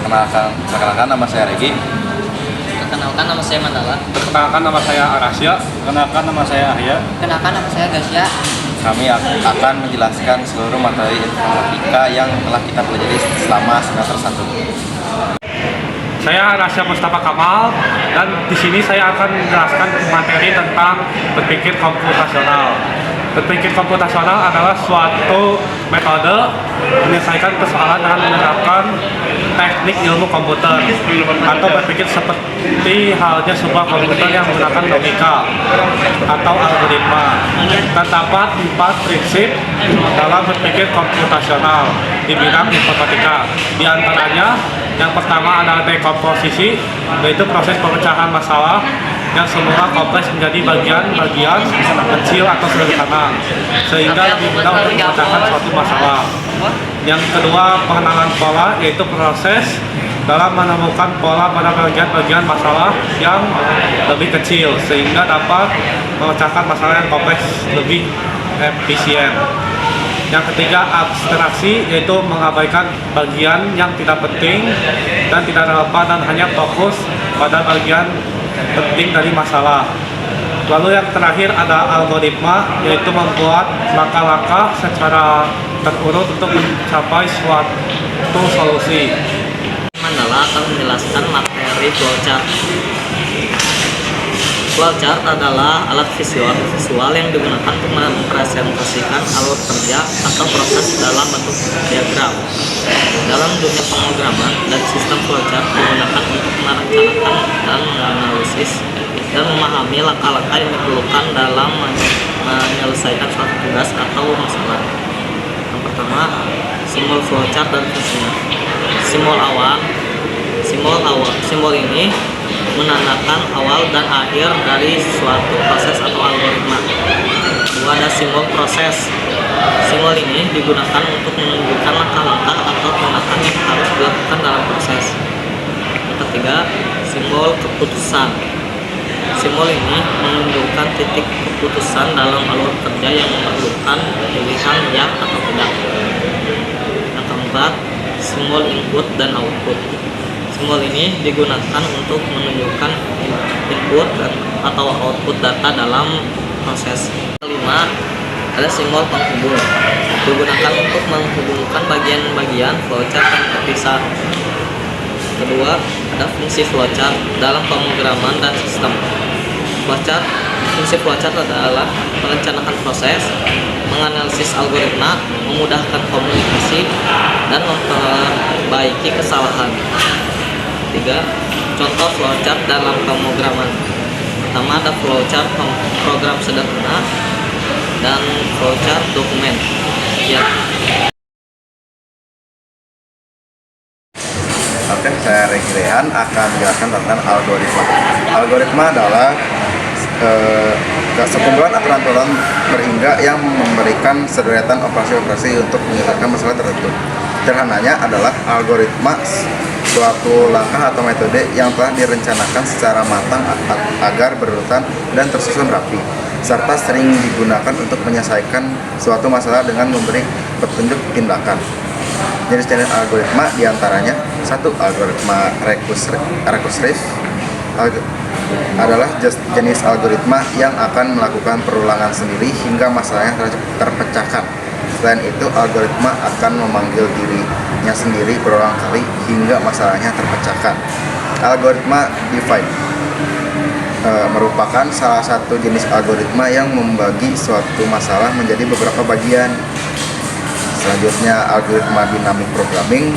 Perkenalkan nama saya Regi. Perkenalkan nama saya Mandala. Perkenalkan nama saya Arasya. Perkenalkan nama saya Arya. Perkenalkan nama saya Gasya. Kami akan menjelaskan seluruh materi informatika yang telah kita pelajari selama semester 1. Saya Arasya Mustafa Kamal dan di sini saya akan menjelaskan materi tentang berpikir komputasional. Berpikir komputasional adalah suatu metode menyelesaikan persoalan dengan menerapkan teknik ilmu komputer atau berpikir seperti halnya sebuah komputer yang menggunakan logika atau algoritma. Terdapat 4 prinsip dalam berpikir komputasional di bidang informatika. Di antaranya, yang pertama adalah dekomposisi, yaitu proses pemecahan masalah yang semua kompleks menjadi bagian-bagian kecil atau sederhana sehingga lebih mudah untuk memecahkan suatu masalah. Yang kedua, pengenalan pola, yaitu proses dalam menemukan pola pada bagian-bagian masalah yang lebih kecil sehingga dapat memecahkan masalah yang kompleks lebih efisien. Yang ketiga, abstraksi, yaitu mengabaikan bagian yang tidak penting dan tidak relevan dan hanya fokus pada bagian penting dari masalah. Lalu yang terakhir ada algoritma, yaitu membuat langkah-langkah secara terurut untuk mencapai suatu solusi. Mandala akan menjelaskan materi flowchart. Flowchart adalah alat visual yang digunakan untuk merepresentasikan alur kerja atau proses dalam bentuk diagram. Dalam dunia pemrograman dan sistem flowchart digunakan untuk merencanakan dan menganalisis dan memahami langkah-langkah yang diperlukan dalam menyelesaikan suatu tugas atau masalah. Yang pertama, simbol flowchart dan fungsinya. Simbol ini menandakan awal dan akhir dari suatu proses atau algoritma. Kedua, ada simbol proses. Simbol ini digunakan untuk menunjukkan langkah-langkah atau tindakan yang harus dilakukan dalam proses. Yang ketiga, simbol keputusan. Simbol ini menunjukkan titik keputusan dalam alur kerja yang memerlukan pilihan ya atau tidak. Yang keempat, simbol input dan output. Simbol ini digunakan untuk menunjukkan input atau output data dalam proses. Kelima, ada simbol penghubung. Digunakan untuk menghubungkan bagian-bagian flowchart yang terpisah. Kedua, ada fungsi flowchart dalam pemrograman dan sistem. Fungsi flowchart adalah merencanakan proses, menganalisis algoritma, memudahkan komunikasi, dan memperbaiki kesalahan. Tiga, contoh flowchart dalam pemrograman. Pertama, ada flowchart program sederhana dan flowchart dokumen. Ya. Oke, saya Regi Rehan akan menjelaskan tentang algoritma. Algoritma adalah sekumpulan aturan-aturan berhingga yang memberikan sederetan operasi-operasi untuk menyelesaikan masalah tertentu. Sederhananya adalah algoritma suatu langkah atau metode yang telah direncanakan secara matang agar berurutan dan tersusun rapi, serta sering digunakan untuk menyelesaikan suatu masalah dengan memberi petunjuk tindakan. Jenis-jenis algoritma diantaranya: 1. Algoritma rekursif adalah jenis algoritma yang akan melakukan perulangan sendiri hingga masalahnya terpecahkan. Selain itu, algoritma akan memanggil dirinya sendiri berulang kali hingga masalahnya terpecahkan. Algoritma divide merupakan salah satu jenis algoritma yang membagi suatu masalah menjadi beberapa bagian. Selanjutnya, algoritma dynamic programming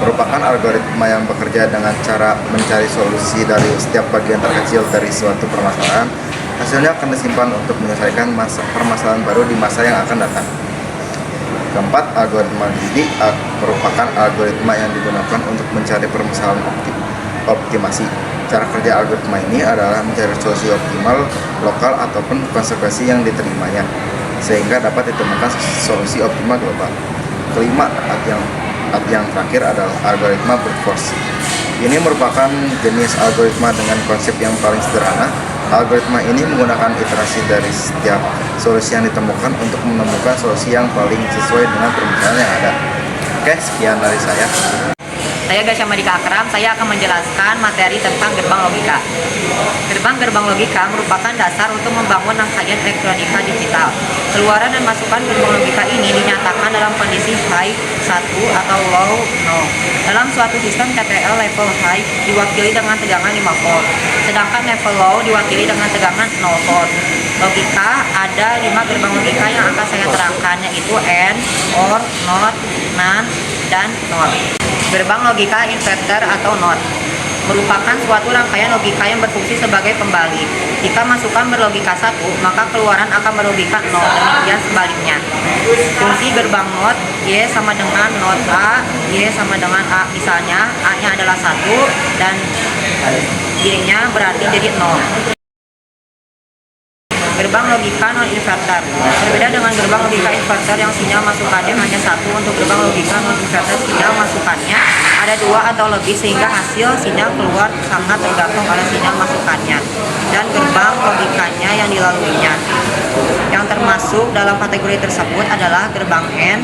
merupakan algoritma yang bekerja dengan cara mencari solusi dari setiap bagian terkecil dari suatu permasalahan. Hasilnya akan disimpan untuk menyelesaikan permasalahan baru di masa yang akan datang. Keempat, algoritma greedy merupakan algoritma yang digunakan untuk mencari permasalahan optimasi. Cara kerja algoritma ini adalah mencari solusi optimal, lokal, ataupun konsekuensi yang diterimanya, sehingga dapat ditemukan solusi optimal global. Kelima, yang terakhir adalah algoritma brute force. Ini merupakan jenis algoritma dengan konsep yang paling sederhana. Algoritma ini menggunakan iterasi dari setiap solusi yang ditemukan untuk menemukan solusi yang paling sesuai dengan permasalahan yang ada. Oke, sekian dari saya. Saya Gasya Madika Akram, saya akan menjelaskan materi tentang gerbang logika. Gerbang-gerbang logika merupakan dasar untuk membangun rangkaian elektronika digital. Keluaran dan masukan gerbang logika ini dinyatakan dalam kondisi high 1 atau low 0. Dalam suatu sistem TTL level high diwakili dengan tegangan 5 volt, sedangkan level low diwakili dengan tegangan 0 volt. Logika ada 5 gerbang logika yang akan saya terangkan, yaitu AND, OR, NOT, NAND, dan NOT. Gerbang logika inverter atau NOT merupakan suatu rangkaian logika yang berfungsi sebagai pembalik. Jika masukan berlogika 1, maka keluaran akan berlogika 0, demikian sebaliknya. Fungsi gerbang NOT, Y sama dengan NOT A, Y sama dengan A. Misalnya, A-nya adalah 1 dan Y-nya berarti jadi 0. Gerbang logika non-inverter berbeda dengan gerbang logika inverter yang sinyal masukannya hanya 1. Untuk gerbang logika non-inverter, sinyal masukannya ada 2 atau lebih, sehingga hasil sinyal keluar sangat tergantung pada sinyal masukannya dan gerbang logikanya yang dilaluinya. Yang termasuk dalam kategori tersebut adalah gerbang N.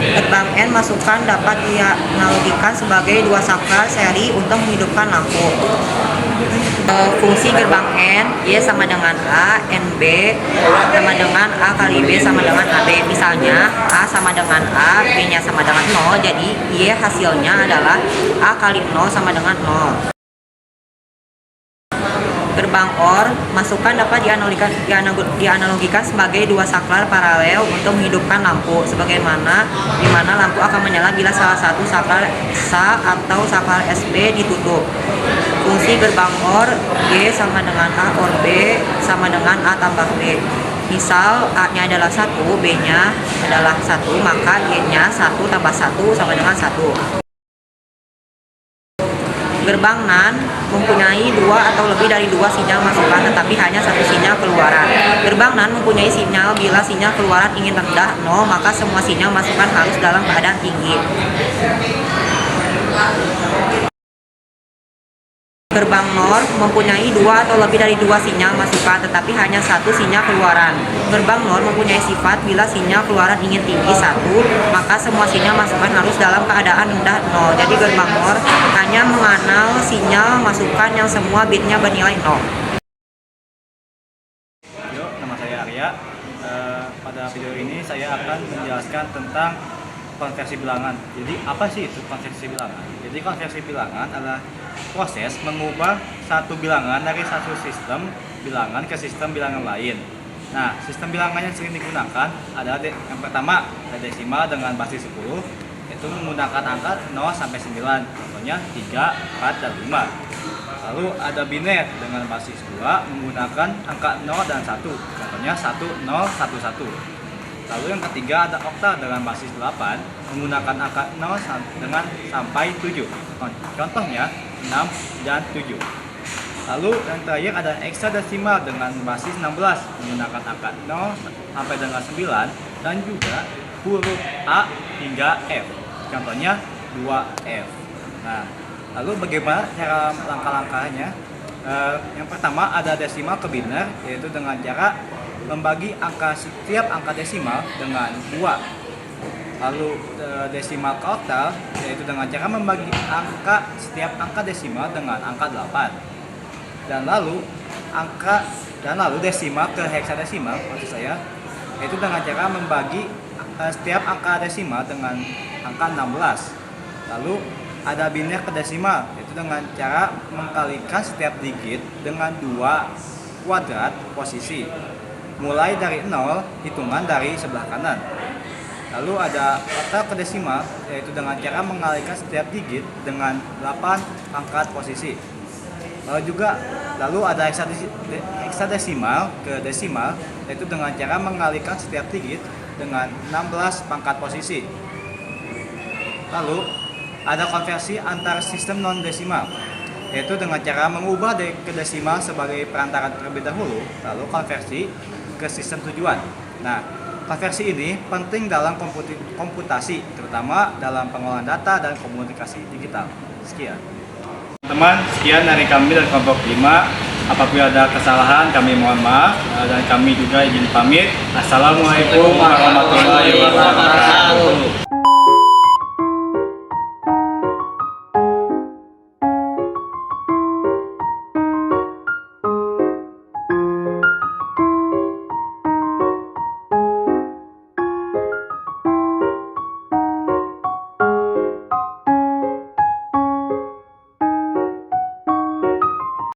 Gerbang N masukan dapat dianalogikan sebagai 2 saklar seri untuk menghidupkan lampu. Fungsi gerbang N, Y sama dengan A, NB sama dengan A kali B sama dengan AB. Misalnya A sama dengan A, B nya sama dengan 0, jadi Y hasilnya adalah A kali 0 sama dengan 0. Gerbang OR, masukan dapat dianalogikan sebagai 2 saklar paralel untuk menghidupkan lampu, sebagaimana di mana lampu akan menyala bila salah satu saklar SA atau saklar SB ditutup. Fungsi gerbang OR, Y sama dengan A OR B sama dengan A tambah B. Misal A-nya adalah 1, B-nya adalah 1, maka Y-nya 1 tambah 1 sama dengan 1. Gerbang NAND mempunyai 2 atau lebih dari 2 sinyal masukan tetapi hanya 1 sinyal keluaran. Gerbang NAND mempunyai sinyal bila sinyal keluaran ingin rendah 0, maka semua sinyal masukan harus dalam keadaan tinggi. Gerbang NOR mempunyai 2 atau lebih dari 2 sinyal masukan tetapi hanya 1 sinyal keluaran. Gerbang NOR mempunyai sifat bila sinyal keluaran ingin tinggi 1, maka semua sinyal masukan harus dalam keadaan rendah 0. Jadi gerbang NOR hanya mengenal sinyal masukan yang semua bitnya bernilai 0. Nama saya Arya. Pada video ini saya akan menjelaskan tentang konversi bilangan. Jadi apa sih itu konversi bilangan? Jadi konversi bilangan adalah proses mengubah satu bilangan dari satu sistem bilangan ke sistem bilangan lain. Nah, sistem bilangan yang sering digunakan adalah yang pertama ada desimal dengan basis 10, itu menggunakan angka 0 sampai 9, contohnya 3, 4, dan 5. Lalu ada biner dengan basis 2 menggunakan angka 0 dan 1, contohnya 1, 0, 1, 1. Lalu yang ketiga ada okta dengan basis 8 menggunakan angka 0 dengan sampai 7, contohnya 6 dan 7. Lalu yang terakhir ada heksadesimal dengan basis 16 menggunakan angka 0 sampai dengan 9 dan juga huruf A hingga F, contohnya 2F. Nah, lalu bagaimana cara langkah-langkahnya? Yang pertama ada desimal ke biner, yaitu dengan cara membagi setiap angka desimal dengan 2. Lalu desimal ke oktal, yaitu dengan cara membagi setiap angka desimal dengan angka 8. Dan lalu desimal ke heksadesimal, maksud saya, yaitu dengan cara membagi setiap angka desimal dengan angka 16. Lalu ada biner ke desimal, yaitu dengan cara mengkalikan setiap digit dengan 2 kuadrat posisi, mulai dari 0 hitungan dari sebelah kanan. Lalu ada oktal ke desimal, yaitu dengan cara mengalikan setiap digit dengan 8 pangkat posisi. Lalu ada heksadesimal ke desimal, yaitu dengan cara mengalikan setiap digit dengan 16 pangkat posisi. Lalu ada konversi antar sistem non-desimal, yaitu dengan cara mengubah ke desimal sebagai perantara terlebih dahulu, lalu konversi ke sistem tujuan. Nah, konversi ini penting dalam komputasi, terutama dalam pengolahan data dan komunikasi digital. Sekian. Teman, sekian dari kami dan kelompok 5. Apabila ada kesalahan, kami mohon maaf dan kami juga izin pamit. Assalamualaikum warahmatullahi wabarakatuh.